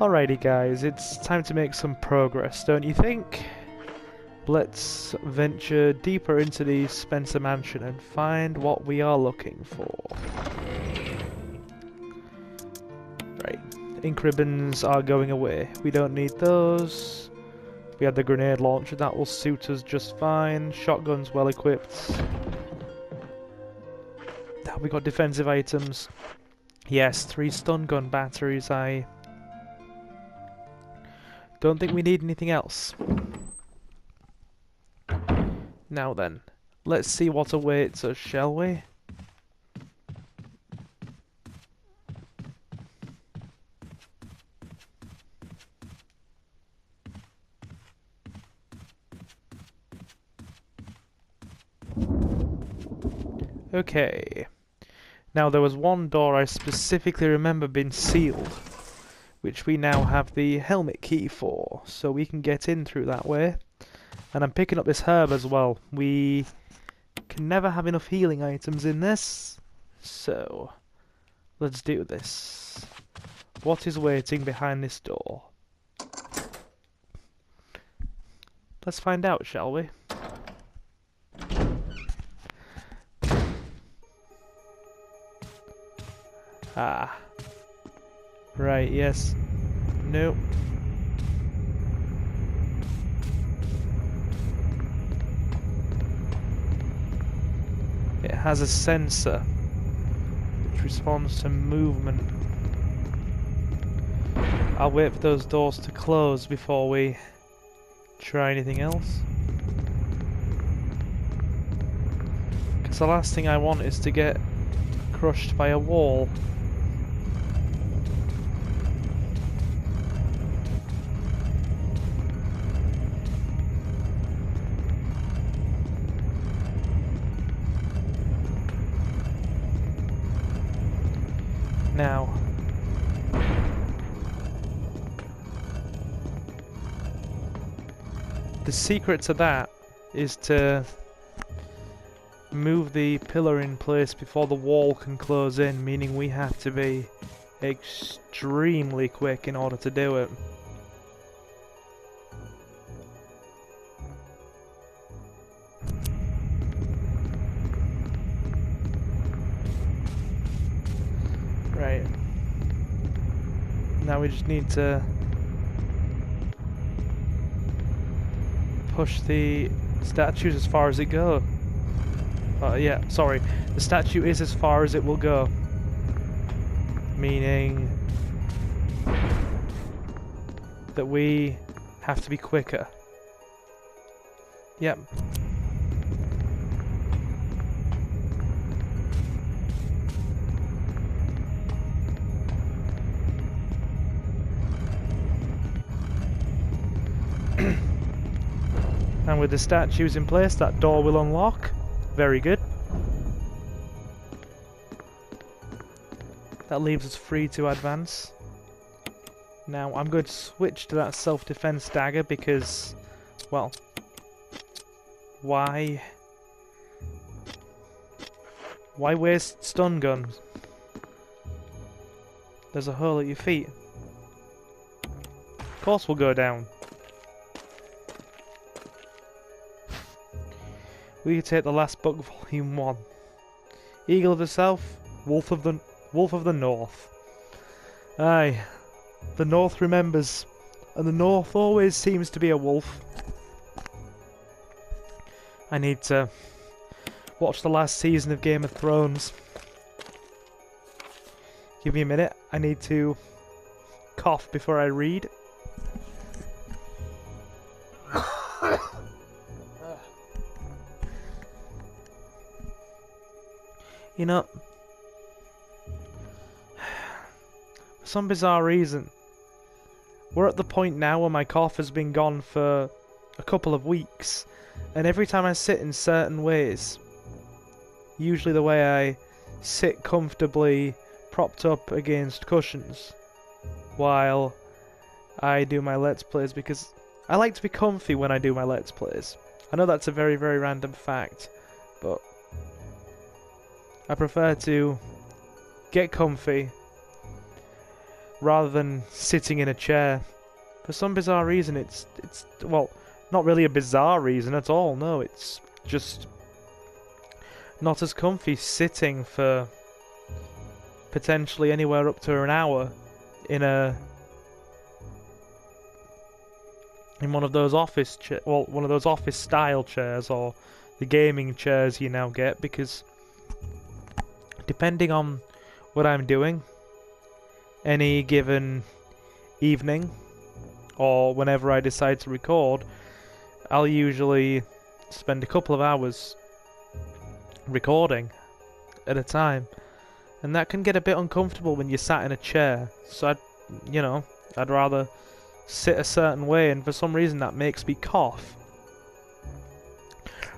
Alrighty guys, it's time to make some progress, don't you think? Let's venture deeper into the Spencer Mansion and find what we are looking for. Right, ink ribbons are going away. We don't need those. We had the grenade launcher, that will suit us just fine. Shotgun's well equipped. Now we got defensive items. Yes, 3 stun gun batteries. I don't think we need anything else. Now then, let's see what awaits us, shall we? Okay. Now there was one door I specifically remember being sealed, which we now have the helmet key for, so we can get in through that way. And I'm picking up this herb as well. We can never have enough healing items in this, so let's do this. What is waiting behind this door? Let's find out, shall we? Ah. Right, yes. Nope. It has a sensor which responds to movement. I'll wait for those doors to close before we try anything else. Because the last thing I want is to get crushed by a wall. Now, the secret to that is to move the pillar in place before the wall can close in, meaning we have to be extremely quick in order to do it. Right. Now we just need to push the statues as far as it goes. Yeah, sorry. The statue is as far as it will go. Meaning that we have to be quicker. Yep. And with the statues in place, that door will unlock. Very good. That leaves us free to advance. Now, I'm going to switch to that self-defense dagger because, well, why waste stun guns? There's a hole at your feet. Of course we'll go down. We could take the last book, Volume 1. Eagle of the South, Wolf of the North. Aye, the North remembers, and the North always seems to be a wolf. I need to watch the last season of Game of Thrones. Give me a minute, I need to cough before I read. You know, for some bizarre reason, we're at the point now where my cough has been gone for a couple of weeks, and every time I sit in certain ways, usually the way I sit comfortably propped up against cushions while I do my Let's Plays, because I like to be comfy when I do my Let's Plays. I know that's a very, very random fact, but I prefer to get comfy, rather than sitting in a chair. For some bizarre reason, it's well, not really a bizarre reason at all. No, it's just not as comfy sitting for potentially anywhere up to an hour in one of those one of those office style chairs, or the gaming chairs you now get, because depending on what I'm doing any given evening or whenever I decide to record, I'll usually spend a couple of hours recording at a time, and that can get a bit uncomfortable when you're sat in a chair. So I'd rather sit a certain way, and for some reason that makes me cough.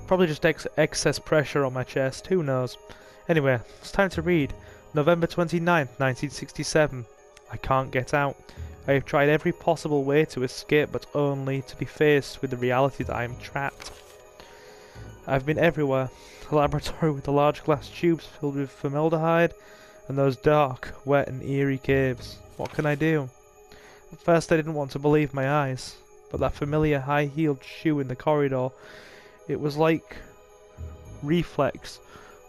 Probably just excess pressure on my chest, who knows. Anyway, it's time to read. November 29th, 1967. I can't get out. I have tried every possible way to escape, but only to be faced with the reality that I am trapped. I've been everywhere. A laboratory with the large glass tubes filled with formaldehyde, and those dark, wet and eerie caves. What can I do? At first I didn't want to believe my eyes, but that familiar high-heeled shoe in the corridor, it was like reflex.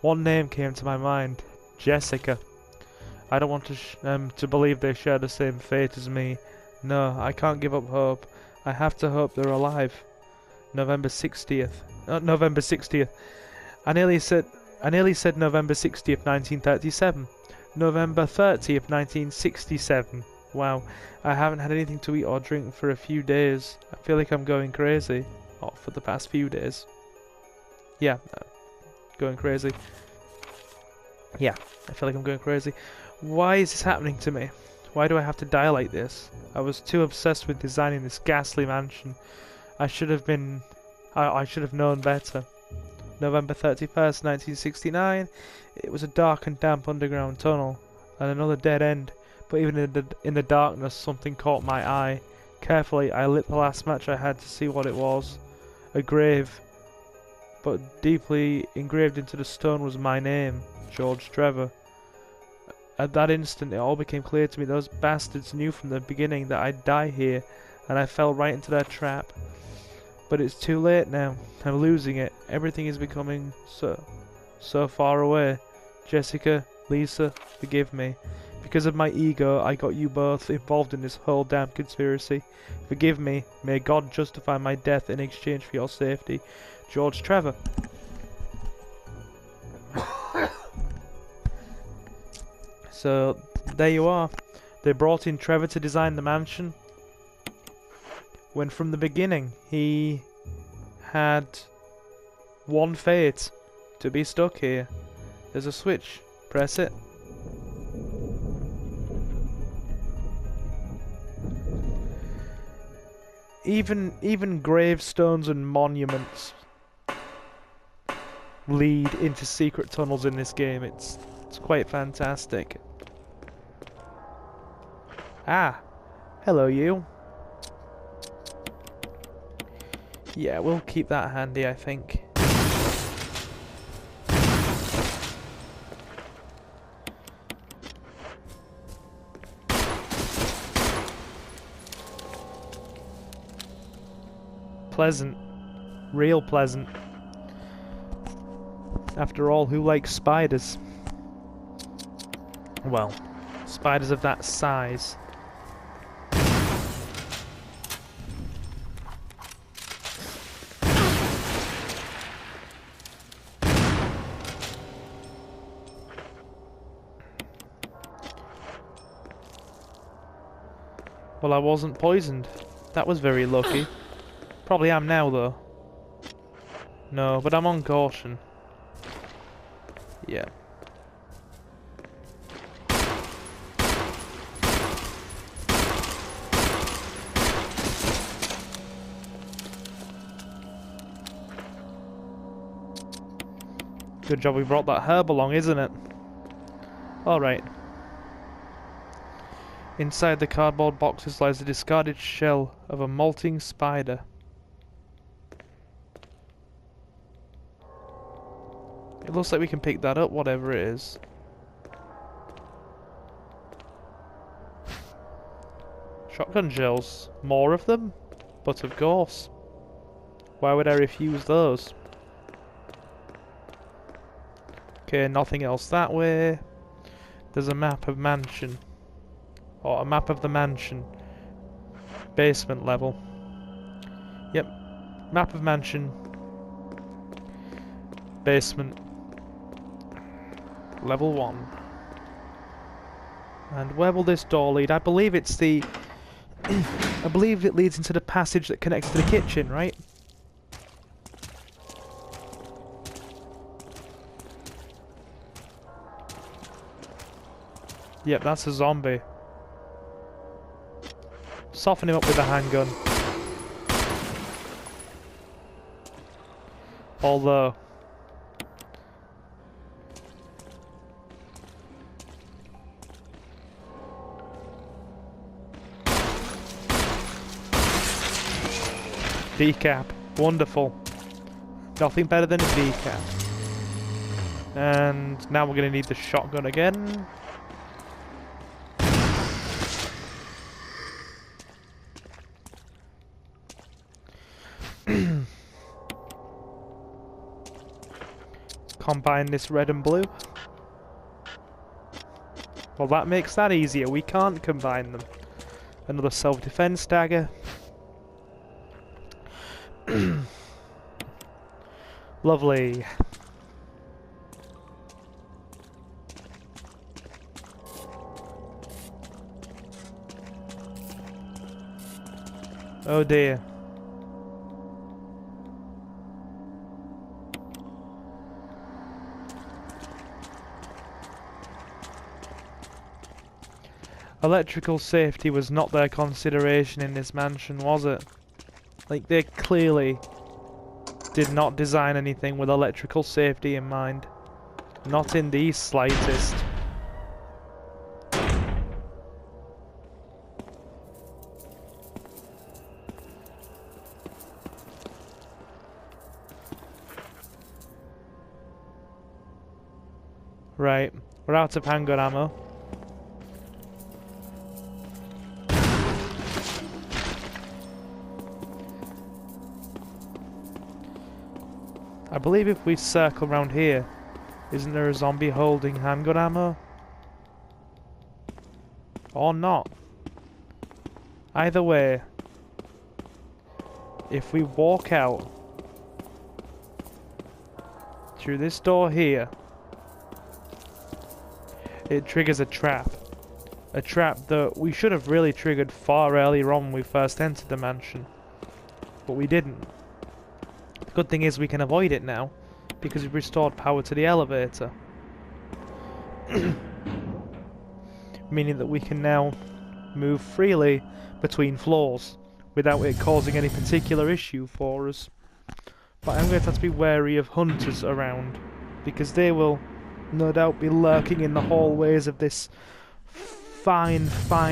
One name came to my mind. Jessica. I don't want to believe they share the same fate as me. No, I can't give up hope. I have to hope they're alive. November 60th. November 60th. I nearly said November 60th, 1937. November 30th, 1967. Wow, I haven't had anything to eat or drink for a few days. I feel like I'm going crazy. Oh, for the past few days. Yeah, going crazy. Yeah, I feel like I'm going crazy. Why is this happening to me? Why do I have to die like this? I was too obsessed with designing this ghastly mansion. I should have known better. November 31st, 1969. It was a dark and damp underground tunnel, and another dead end. But even in the darkness, something caught my eye. Carefully, I lit the last match I had to see what it was. A grave. But deeply engraved into the stone was my name, George Trevor. At that instant, it all became clear to me. Those bastards knew from the beginning that I'd die here, and I fell right into their trap. But it's too late now. I'm losing it. Everything is becoming so far away. Jessica, Lisa, forgive me. Because of my ego, I got you both involved in this whole damn conspiracy. Forgive me. May God justify my death in exchange for your safety. George Trevor. So, there you are. They brought in Trevor to design the mansion, when from the beginning he had one fate: to be stuck here. There's a switch. Press it. Even gravestones and monuments lead into secret tunnels in this game. It's quite fantastic. Ah, hello you. Yeah, we'll keep that handy, I think. Pleasant. Real pleasant. After all, who likes spiders? Well, spiders of that size. Well, I wasn't poisoned. That was very lucky. Probably am now, though. No, but I'm on caution. Yeah. Good job we brought that herb along, isn't it? Alright. Inside the cardboard boxes lies a discarded shell of a molting spider. It looks like we can pick that up, whatever it is. Shotgun shells. More of them? But of course. Why would I refuse those? Okay, nothing else that way. There's a map of mansion. Or a map of the mansion. Basement level. Yep. Map of mansion. Basement. Level 1. And where will this door lead? I believe it's the... I believe it leads into the passage that connects to the kitchen, right? Yep, that's a zombie. Soften him up with a handgun. Although... decap. Wonderful. Nothing better than a decap. And now we're going to need the shotgun again. Combine this red and blue. Well, that makes that easier. We can't combine them. Another self-defense dagger. Lovely. Oh dear. Electrical safety was not their consideration in this mansion, was it? Like, they clearly did not design anything with electrical safety in mind. Not in the slightest. Right, we're out of handgun ammo. I believe if we circle around here, isn't there a zombie holding handgun ammo? Or not? Either way, if we walk out through this door here, it triggers a trap. A trap that we should have really triggered far earlier on when we first entered the mansion. But we didn't. The good thing is we can avoid it now, because we've restored power to the elevator. Meaning that we can now move freely between floors, without it causing any particular issue for us. But I'm going to have to be wary of hunters around, because they will no doubt be lurking in the hallways of this fine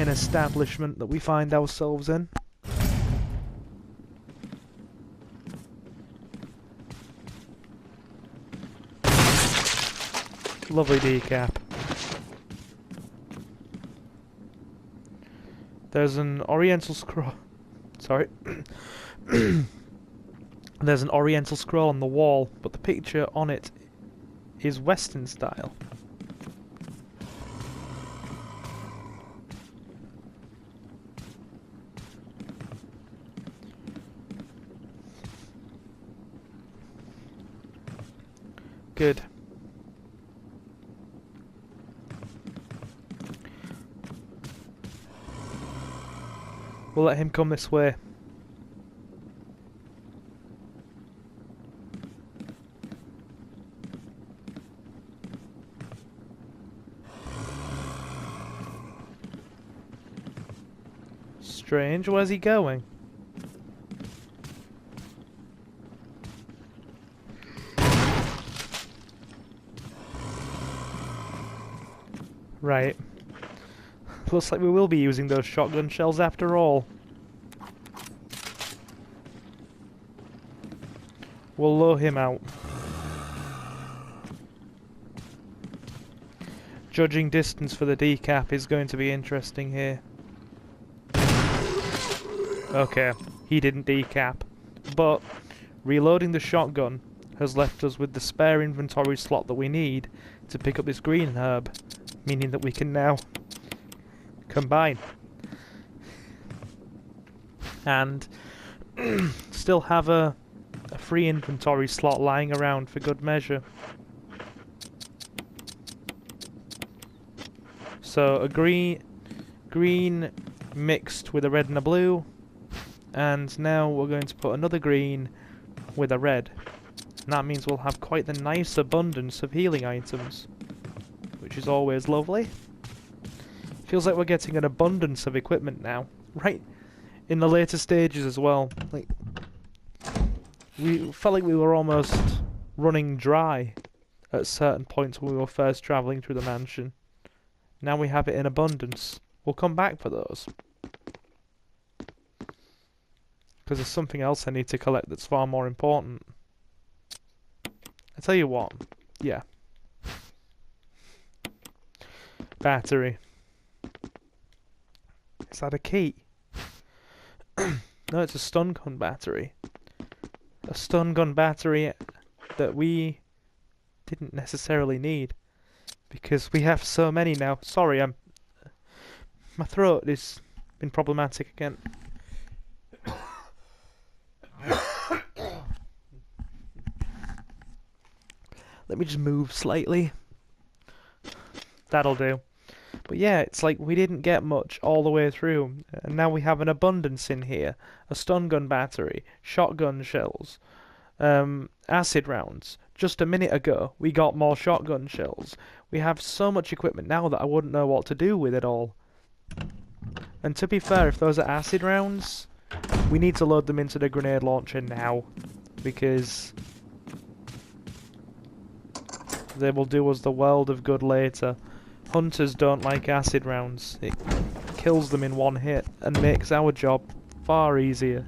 establishment that we find ourselves in. Lovely decap. There's an oriental scroll. Sorry. There's an oriental scroll on the wall, but the picture on it is Western style. Good. We'll let him come this way. Strange, where's he going? Right. Looks like we will be using those shotgun shells after all. We'll lure him out. Judging distance for the decap is going to be interesting here. Okay, he didn't decap. But reloading the shotgun has left us with the spare inventory slot that we need to pick up this green herb, meaning that we can now combine and still have a free inventory slot lying around for good measure. So a green mixed with a red and a blue, and now we're going to put another green with a red. And that means we'll have quite the nice abundance of healing items, which is always lovely. Feels like we're getting an abundance of equipment now, right in the later stages as well. Like, we felt like we were almost running dry at certain points when we were first travelling through the mansion. Now we have it in abundance. We'll come back for those, because there's something else I need to collect that's far more important. I tell you what, yeah. Battery. Is that a key? No, it's a stun gun battery. A stun gun battery that we didn't necessarily need, because we have so many now. Sorry, my throat has been problematic again. Let me just move slightly. That'll do. But yeah, it's like we didn't get much all the way through, and now we have an abundance in here. A stun gun battery, shotgun shells, acid rounds. Just a minute ago, we got more shotgun shells. We have so much equipment now that I wouldn't know what to do with it all. And to be fair, if those are acid rounds, we need to load them into the grenade launcher now, because they will do us the world of good later. Hunters don't like acid rounds. It kills them in one hit and makes our job far easier.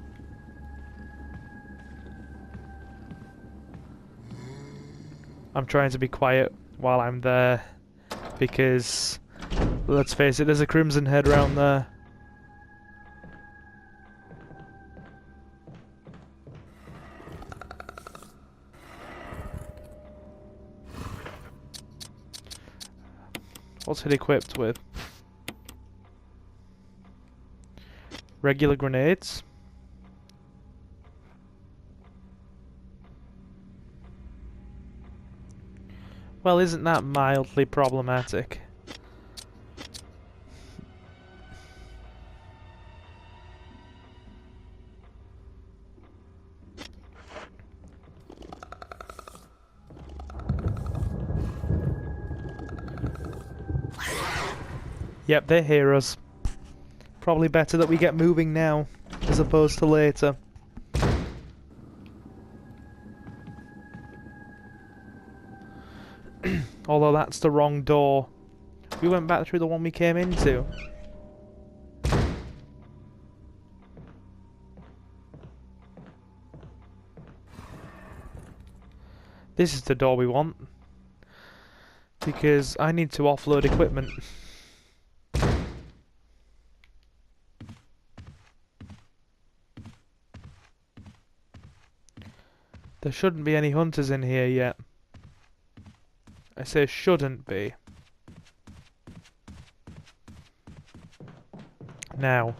I'm trying to be quiet while I'm there, because let's face it, there's a crimson head round there. What's it equipped with? Regular grenades. Well, isn't that mildly problematic? Yep, they're heroes. Probably better that we get moving now, as opposed to later. Although that's the wrong door. We went back through the one we came into. This is the door we want, because I need to offload equipment. There shouldn't be any hunters in here yet. I say shouldn't be. Now,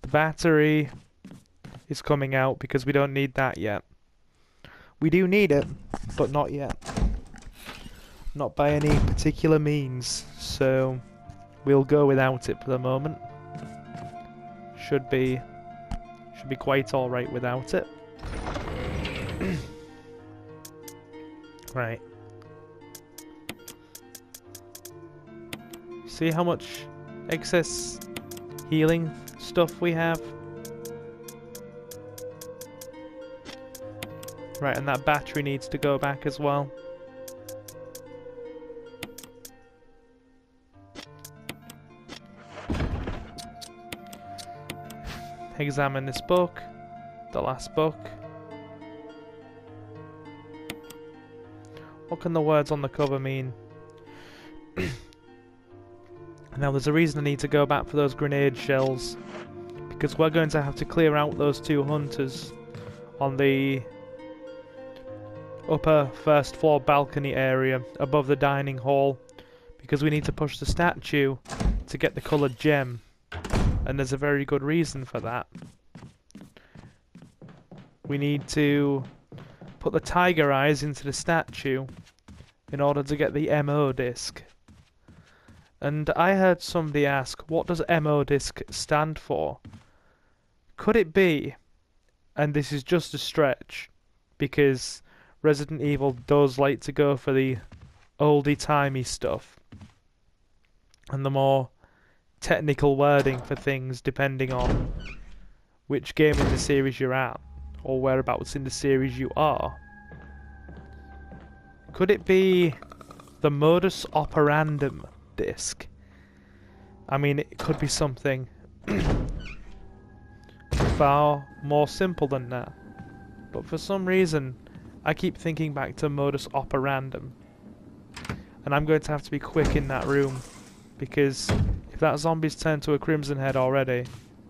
the battery is coming out because we don't need that yet. We do need it, but not yet. Not by any particular means, so we'll go without it for the moment. Should be quite alright without it. Right. See how much excess healing stuff we have? Right, and that battery needs to go back as well. Examine this book, the last book. What can the words on the cover mean? Now there's a reason I need to go back for those grenade shells. because we're going to have to clear out those 2 hunters on the upper first floor balcony area above the dining hall, because we need to push the statue to get the coloured gem, and there's a very good reason for that. We need to put the tiger eyes into the statue in order to get the MO disc. And I heard somebody ask, what does MO disc stand for? Could it be, and this is just a stretch, because Resident Evil does like to go for the oldie-timey stuff and the more technical wording for things depending on which game in the series you're at or whereabouts in the series you are. Could it be the modus operandum disc? I mean, it could be something far more simple than that, but for some reason I keep thinking back to modus operandum, and I'm going to have to be quick in that room, because if that zombie's turned to a crimson head already,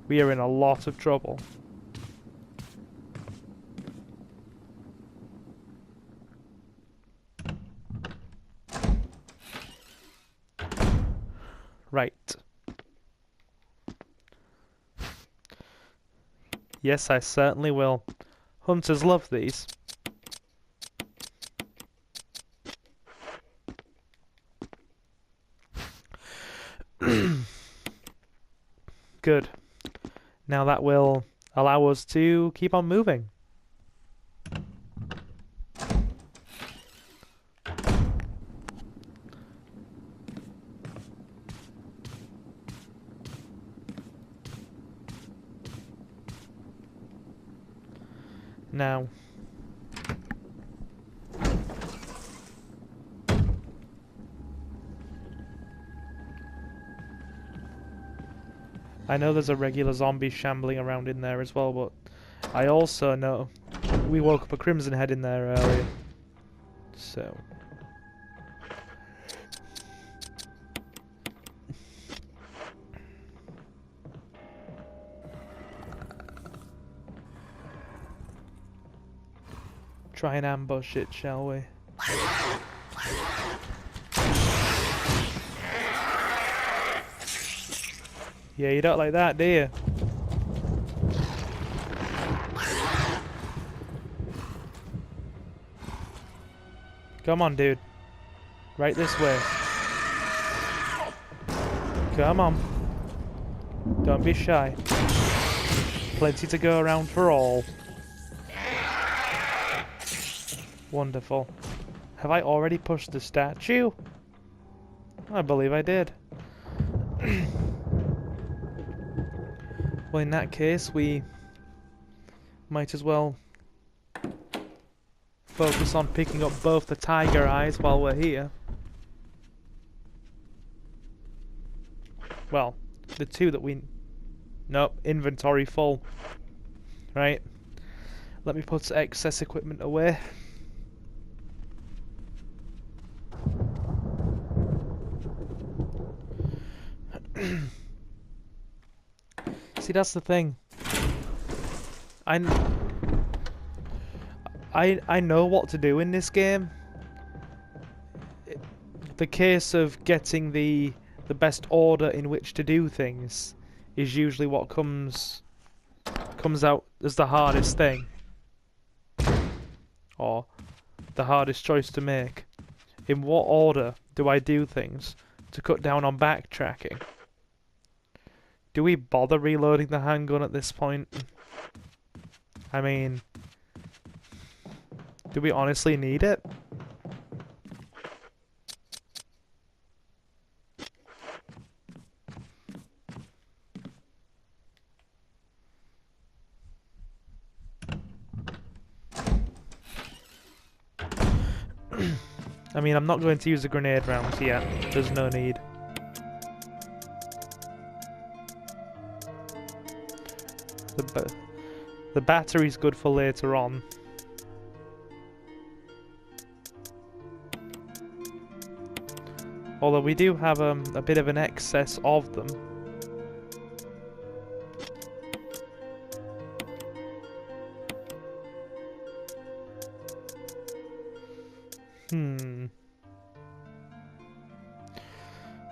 we are in a lot of trouble. Right. Yes, I certainly will. Hunters love these. Good. Now that will allow us to keep on moving. Now, I know there's a regular zombie shambling around in there as well, but I also know we woke up a crimson head in there earlier, so try and ambush it, shall we? Yeah, you don't like that, do you? Come on, dude. Right this way. Come on. Don't be shy. Plenty to go around for all. Wonderful. Have I already pushed the statue? I believe I did. Well, in that case, we might as well focus on picking up both the tiger eyes while we're here. Well, the 2 that we... Nope, inventory full. Right. Let me put excess equipment away. See, that's the thing. I know what to do in this game. The case of getting the best order in which to do things is usually what comes out as the hardest thing, or the hardest choice to make. In what order do I do things to cut down on backtracking? Do we bother reloading the handgun at this point? I mean, do we honestly need it? I mean, I'm not going to use the grenade rounds yet. There's no need. The battery's good for later on. Although we do have a bit of an excess of them.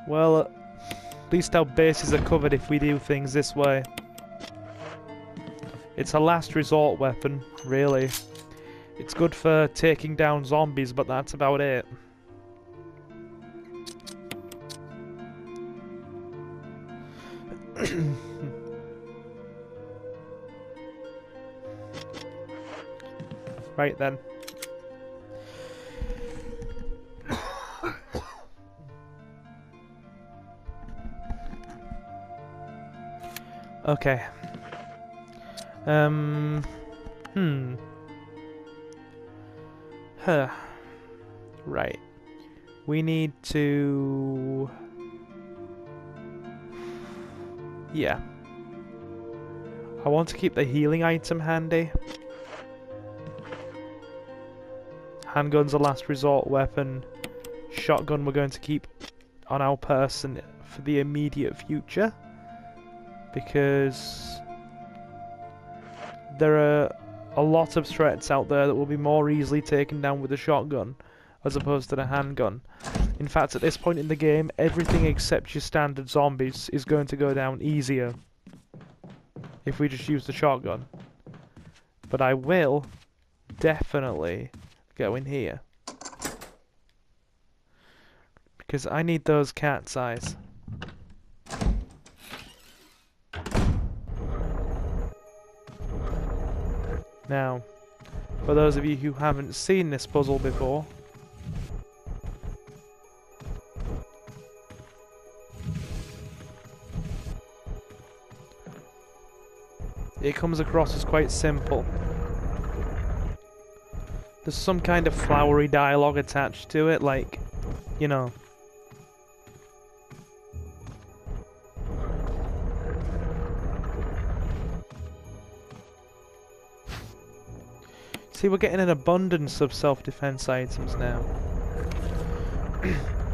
Well, at least our bases are covered if we do things this way. It's a last resort weapon, really. It's good for taking down zombies, but that's about it. Right then. Okay. Huh. Right. We need to... Yeah. I want to keep the healing item handy. Handgun's a last resort weapon. Shotgun we're going to keep on our person for the immediate future. Because there are a lot of threats out there that will be more easily taken down with a shotgun as opposed to the handgun. In fact, at this point in the game, everything except your standard zombies is going to go down easier if we just use the shotgun. But I will definitely go in here because I need those cat's eyes. Now, for those of you who haven't seen this puzzle before, it comes across as quite simple. There's some kind of flowery dialogue attached to it, like, you know. See, we're getting an abundance of self-defense items now.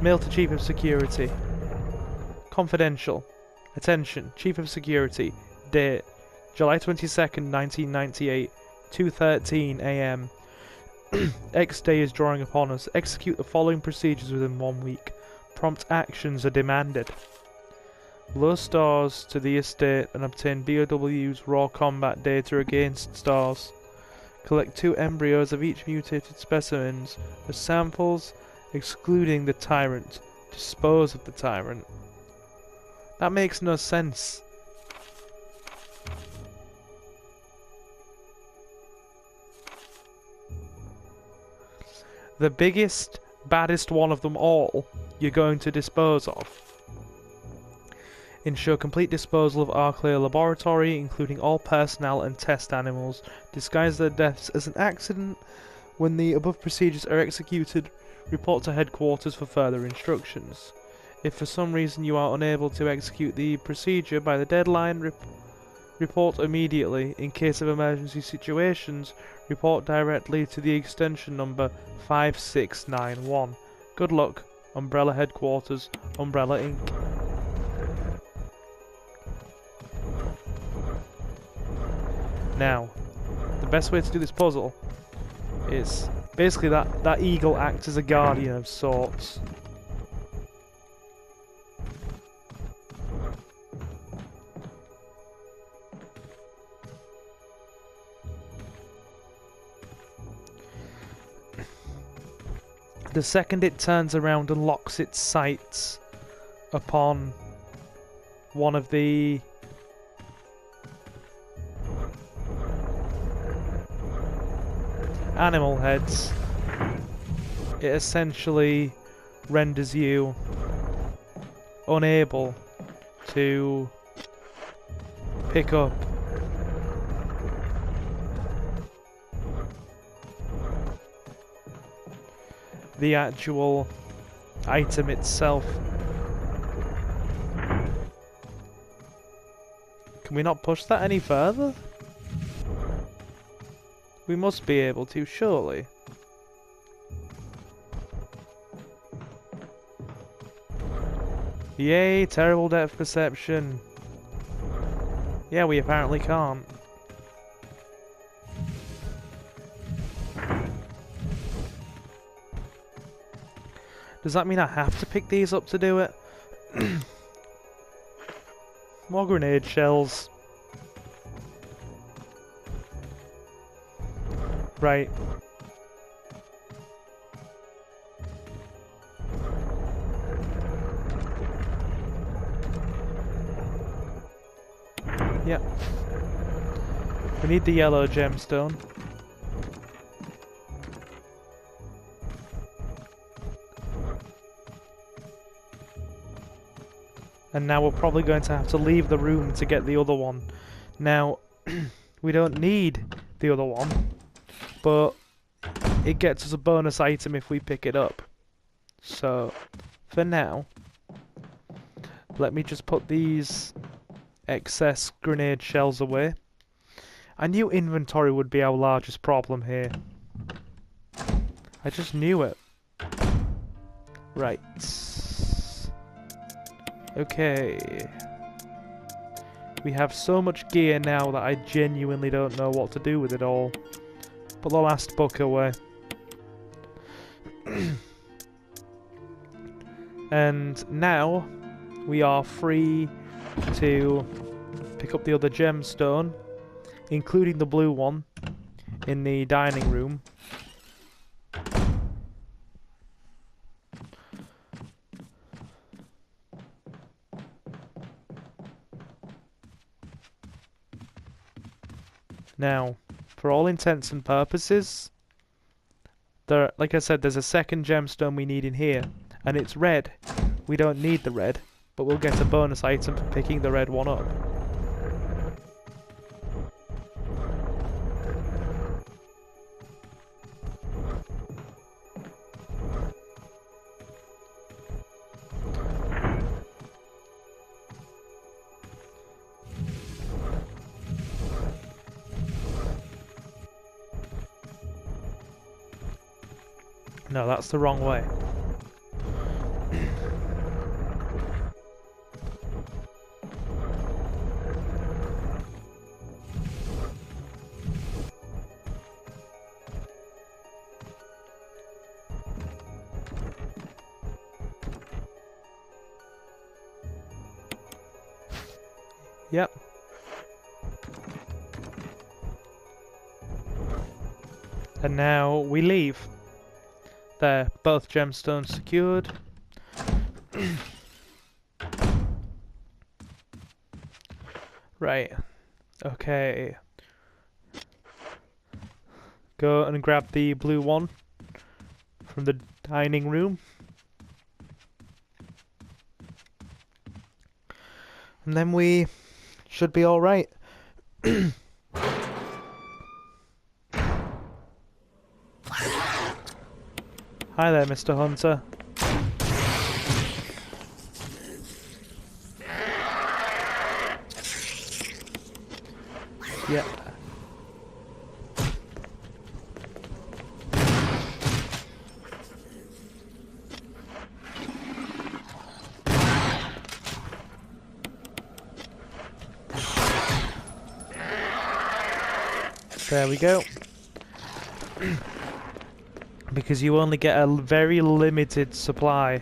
Mail to Chief of Security. Confidential. Attention, Chief of Security. Date, July 22nd, 1998, 2:13 AM. X day is drawing upon us. Execute the following procedures within 1 week. Prompt actions are demanded. Lure stars to the estate and obtain BOW's raw combat data against stars. Collect 2 embryos of each mutated specimens as samples, excluding the tyrant. Dispose of the tyrant. That makes no sense. The biggest, baddest one of them all, you're going to dispose of. Ensure complete disposal of Arclair Laboratory, including all personnel and test animals. Disguise their deaths as an accident. When the above procedures are executed, report to headquarters for further instructions. If for some reason you are unable to execute the procedure by the deadline, report immediately. In case of emergency situations, report directly to the extension number 5691. Good luck. Umbrella Headquarters, Umbrella Inc. Now, the best way to do this puzzle is basically that eagle acts as a guardian of sorts. The second it turns around and locks its sights upon one of the animal heads, it essentially renders you unable to pick up the actual item itself. Can we not push that any further? We must be able to, surely. Yay, terrible depth perception. Yeah, we apparently can't. Does that mean I have to pick these up to do it? More grenade shells. Right. Yep. We need the yellow gemstone. And now we're probably going to have to leave the room to get the other one. Now, we don't need the other one, but it gets us a bonus item if we pick it up. So, for now, let me just put these excess grenade shells away. I knew inventory would be our largest problem here. I just knew it. Right. Okay. We have so much gear now that I genuinely don't know what to do with it all. Put the last book away. And now we are free to pick up the other gemstone, including the blue one, in the dining room. Now, for all intents and purposes, like I said, there's a second gemstone we need in here, and it's red. We don't need the red, but we'll get a bonus item for picking the red one up. No, that's the wrong way. Yep. And now we leave. There, both gemstones secured. Right. Okay. Go and grab the blue one from the dining room. And then we should be alright. Hi there, Mr. Hunter. Yeah. There we go. Because you only get a very limited supply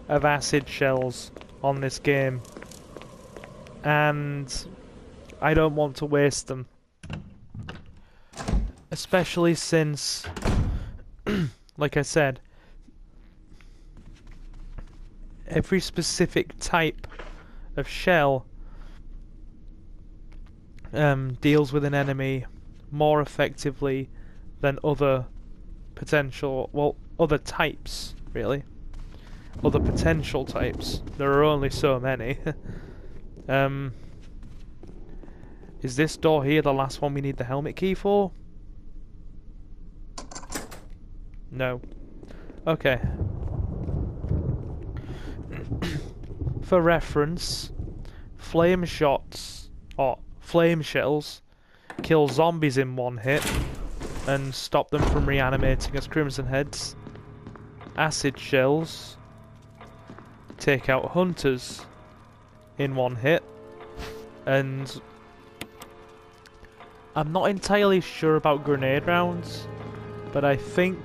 of acid shells on this game. And I don't want to waste them. Especially since, like I said, every specific type of shell deals with an enemy more effectively than other other types, really. Other potential types. There are only so many. Is this door here the last one we need the helmet key for? No. Okay. For reference, flame shots, or flame shells, kill zombies in one hit and stop them from reanimating as Crimson Heads. Acid shells take out hunters in one hit, and I'm not entirely sure about grenade rounds, but I think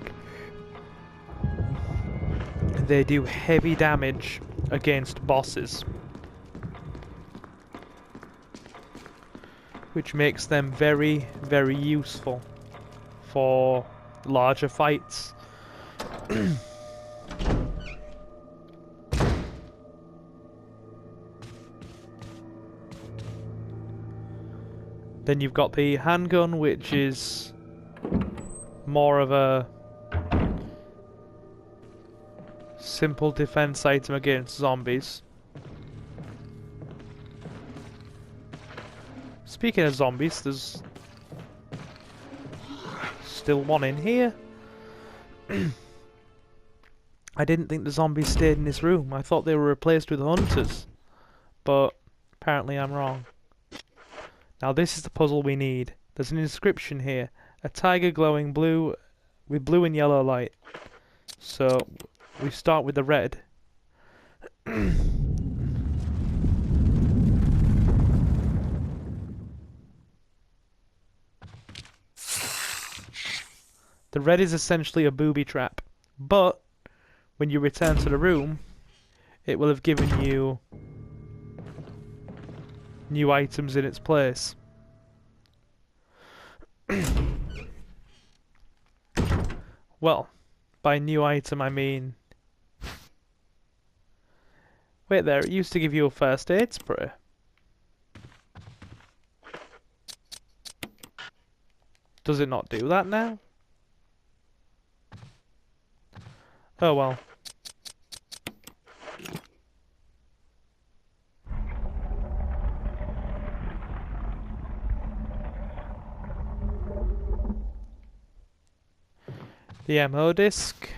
they do heavy damage against bosses, which makes them very, very useful for larger fights. Then you've got the handgun, which is more of a simple defense item against zombies. Speaking of zombies, there's still one in here. I didn't think the zombies stayed in this room. I thought they were replaced with hunters. But apparently I'm wrong. Now this is the puzzle we need. There's an inscription here. A tiger glowing blue with blue and yellow light. So we start with the red. The red is essentially a booby trap, but when you return to the room, it will have given you new items in its place. Well, by new item I mean... Wait there, it used to give you a first aid spray. Does it not do that now? Oh well. The ammo disc.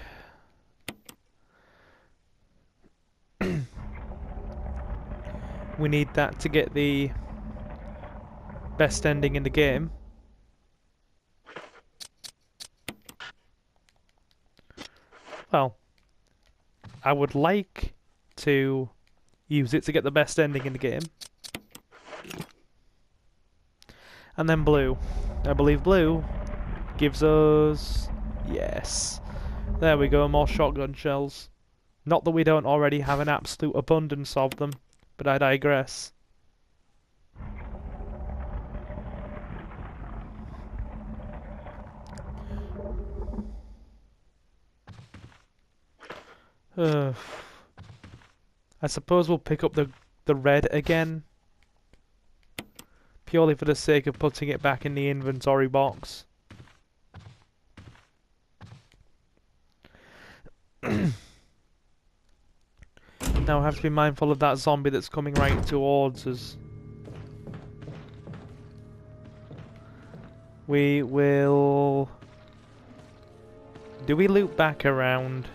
We need that to get the best ending in the game. Well, I would like to use it to get the best ending in the game. And then blue. I believe blue gives us... Yes. There we go, more shotgun shells. Not that we don't already have an absolute abundance of them, but I digress. I suppose we'll pick up the red again. Purely for the sake of putting it back in the inventory box. Now I have to be mindful of that zombie that's coming right towards us. We will... Do we loop back around?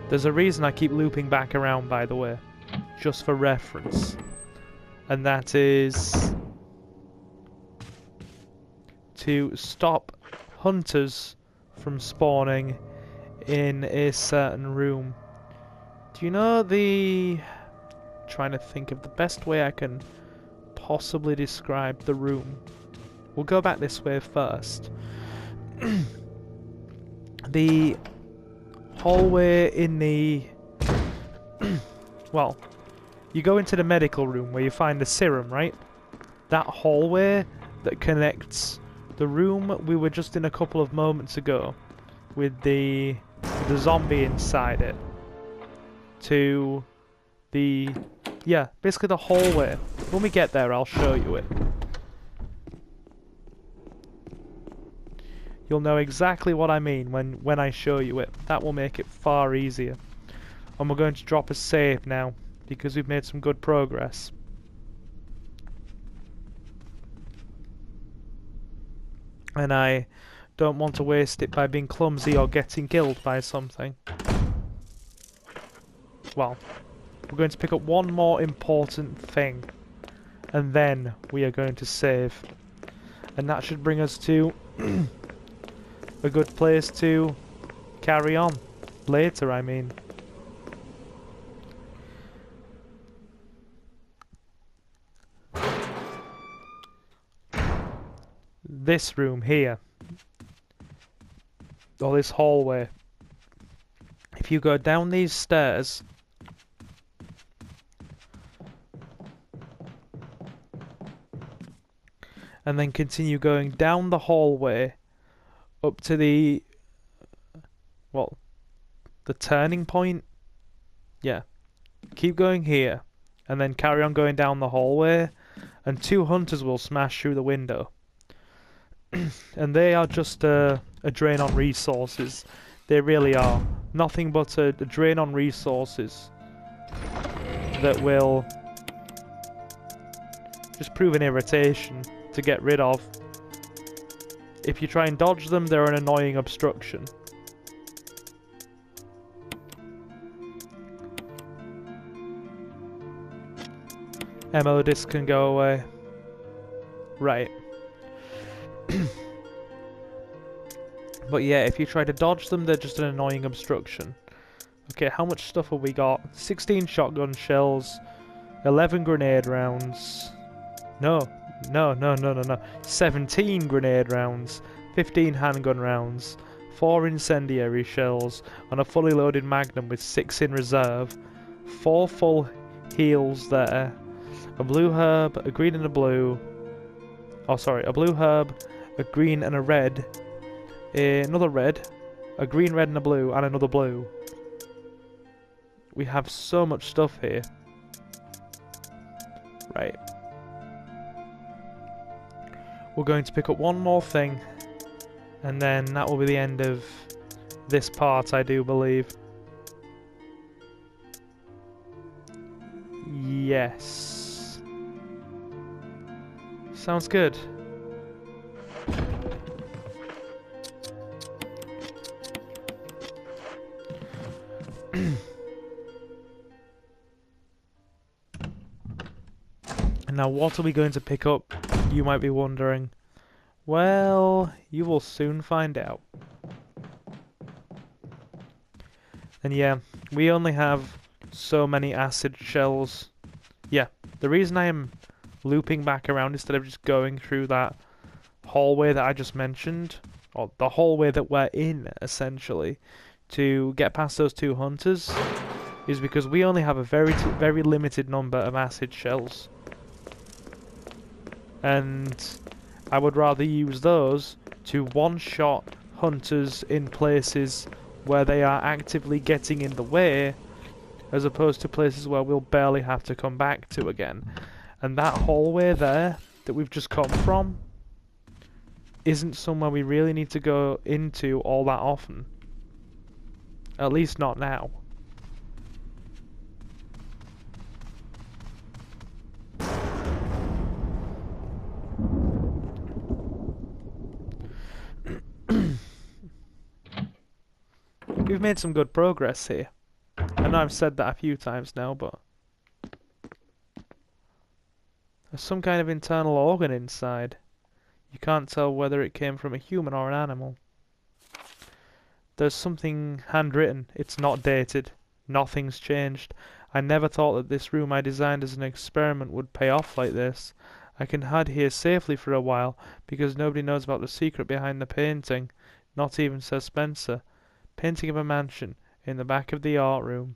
There's a reason I keep looping back around, by the way. Just for reference. And that is... to stop hunters from spawning in a certain room. Do you know the... Trying to think of the best way I can possibly describe the room. We'll go back this way first. The hallway in the... Well, you go into the medical room where you find the serum, right? That hallway that connects the room we were just in a couple of moments ago with the zombie inside it to the... Yeah, basically the hallway. When we get there, I'll show you it. You'll know exactly what I mean when I show you it. That will make it far easier. And we're going to drop a save now, because we've made some good progress. And I don't want to waste it by being clumsy or getting killed by something. Well, we're going to pick up one more important thing. And then we are going to save. And that should bring us to a good place to carry on. Later, I mean. This room here. or this hallway. If you go down these stairs, and then continue going down the hallway up to the, well, the turning point. Yeah. Keep going here, and then carry on going down the hallway, and 2 hunters will smash through the window. And they are just a drain on resources. They really are. Nothing but a drain on resources that will just prove an irritation to get rid of. If you try and dodge them, they're an annoying obstruction. Ammo disc can go away. Right. But yeah, if you try to dodge them, they're just an annoying obstruction. Okay, how much stuff have we got? 16 shotgun shells, 11 grenade rounds. No. 17 grenade rounds, 15 handgun rounds, 4 incendiary shells, and a fully loaded magnum with 6 in reserve. 4 full heals there. A blue herb, a green and a blue. Oh, sorry, a blue herb, a green and a red. Another red, a green, red and a blue, and another blue. We have so much stuff here. Right. We're going to pick up one more thing, and then that will be the end of this part, I do believe. Yes. Sounds good. And now what are we going to pick up? You might be wondering. Well, you will soon find out. And yeah, we only have so many acid shells. Yeah, the reason I am looping back around instead of just going through that hallway that I just mentioned, or the hallway that we're in, essentially, to get past those 2 hunters, is because we only have a very limited number of acid shells. And I would rather use those to one-shot hunters in places where they are actively getting in the way, as opposed to places where we'll barely have to come back to again. And that hallway there that we've just come from isn't somewhere we really need to go into all that often. At least not now. We've made some good progress here. I know I've said that a few times now, but there's some kind of internal organ inside. You can't tell whether it came from a human or an animal. There's something handwritten. It's not dated. Nothing's changed. I never thought that this room I designed as an experiment would pay off like this. I can hide here safely for a while, because nobody knows about the secret behind the painting. Not even Sir Spencer. Painting of a mansion in the back of the art room.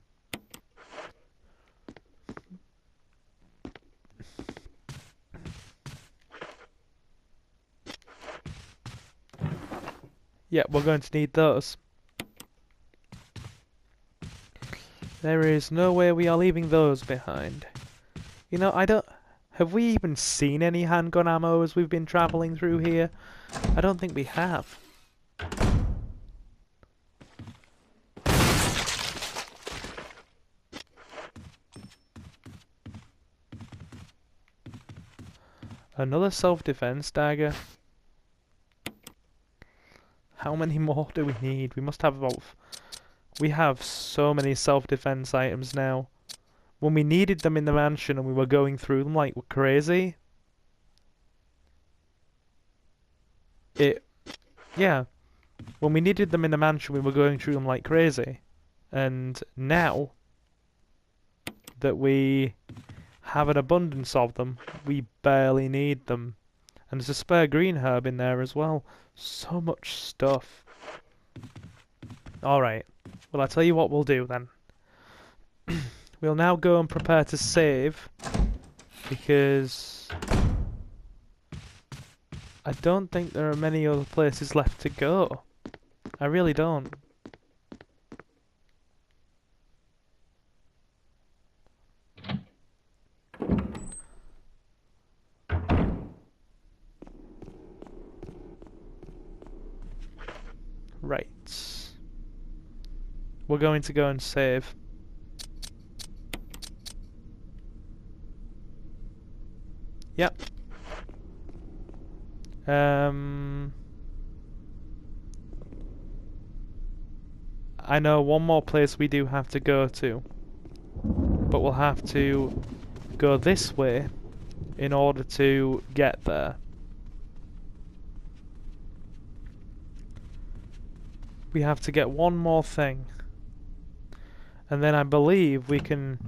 Yeah, we're going to need those. There is no way we are leaving those behind. You know, have we even seen any handgun ammo as we've been travelling through here? I don't think we have. Another self-defense dagger. How many more do we need? We must have about... We have so many self-defense items now. When we needed them in the mansion and we were going through them like we're crazy... Yeah. When we needed them in the mansion we were going through them like crazy. And now that we have an abundance of them, we barely need them. And there's a spare green herb in there as well. So much stuff. Alright. Well, I'll tell you what we'll do then. We'll now go and prepare to save, because I don't think there are many other places left to go. I really don't. Right. We're going to go and save. Yep. I know one more place we do have to go to, but we'll have to go this way in order to get there. We have to get one more thing, and then I believe we can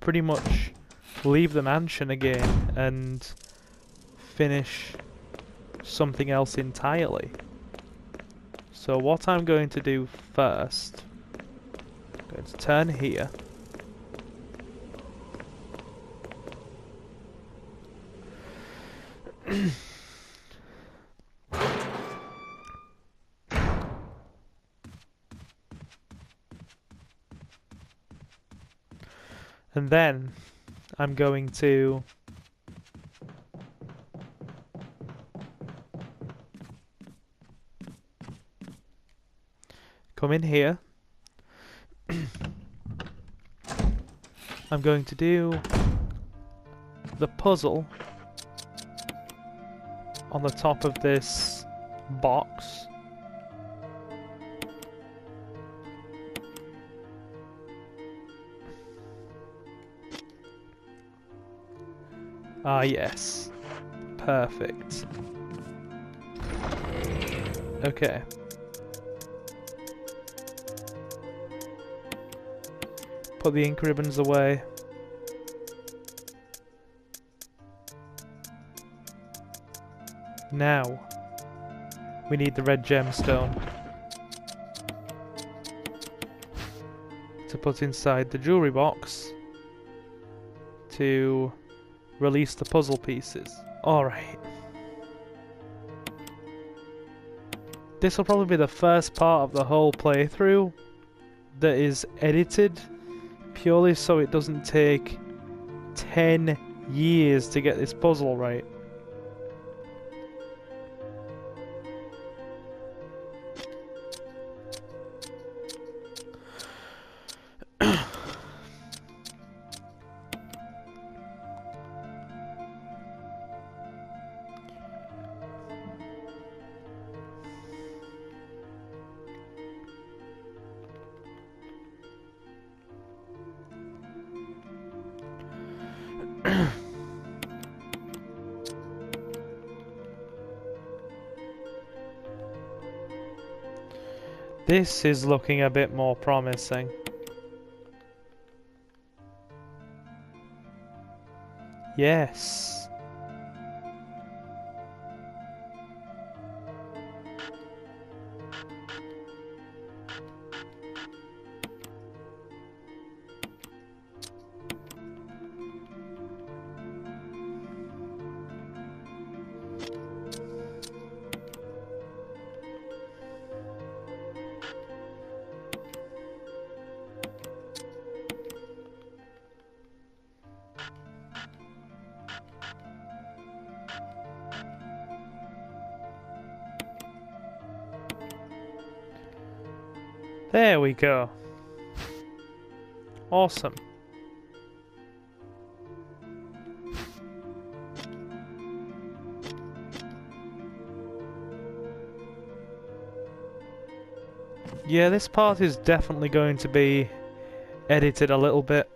pretty much leave the mansion again and finish something else entirely. So what I'm going to do first, I'm going to turn here. And then I'm going to come in here. I'm going to do the puzzle on the top of this box. Ah, yes. Perfect. Okay. Put the ink ribbons away. Now, we need the red gemstone to put inside the jewelry box to release the puzzle pieces. Alright. This will probably be the first part of the whole playthrough that is edited, purely so it doesn't take 10 years to get this puzzle right. This is looking a bit more promising. Yes. There we go. Awesome. Yeah, this part is definitely going to be edited a little bit,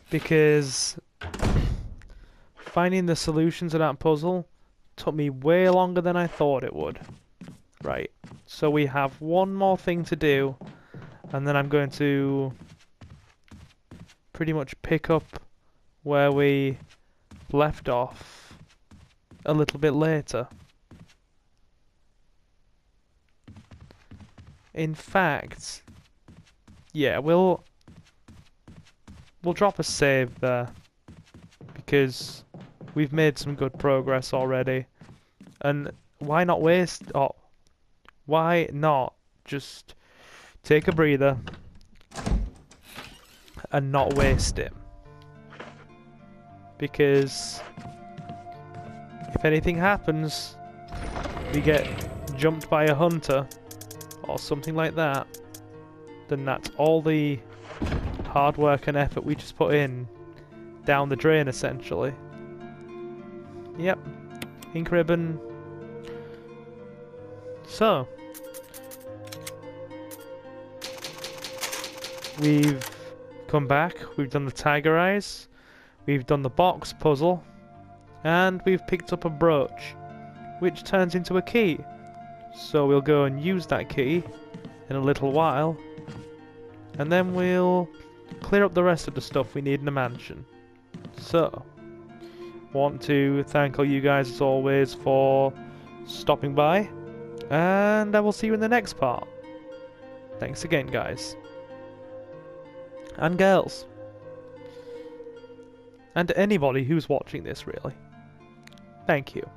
because finding the solution to that puzzle took me way longer than I thought it would. Right, so we have one more thing to do, and then I'm going to pretty much pick up where we left off a little bit later. In fact, yeah, we'll drop a save there because we've made some good progress already. And why not waste? Oh, why not just take a breather and not waste it? Because if anything happens, we get jumped by a hunter or something like that, then that's all the hard work and effort we just put in down the drain, essentially. Yep, ink ribbon. So, we've come back, we've done the tiger eyes, we've done the box puzzle, and we've picked up a brooch, which turns into a key. So we'll go and use that key in a little while, and then we'll clear up the rest of the stuff we need in the mansion. So, want to thank all you guys as always for stopping by, and I will see you in the next part. Thanks again, guys. And girls. And anybody who's watching this, really. Thank you.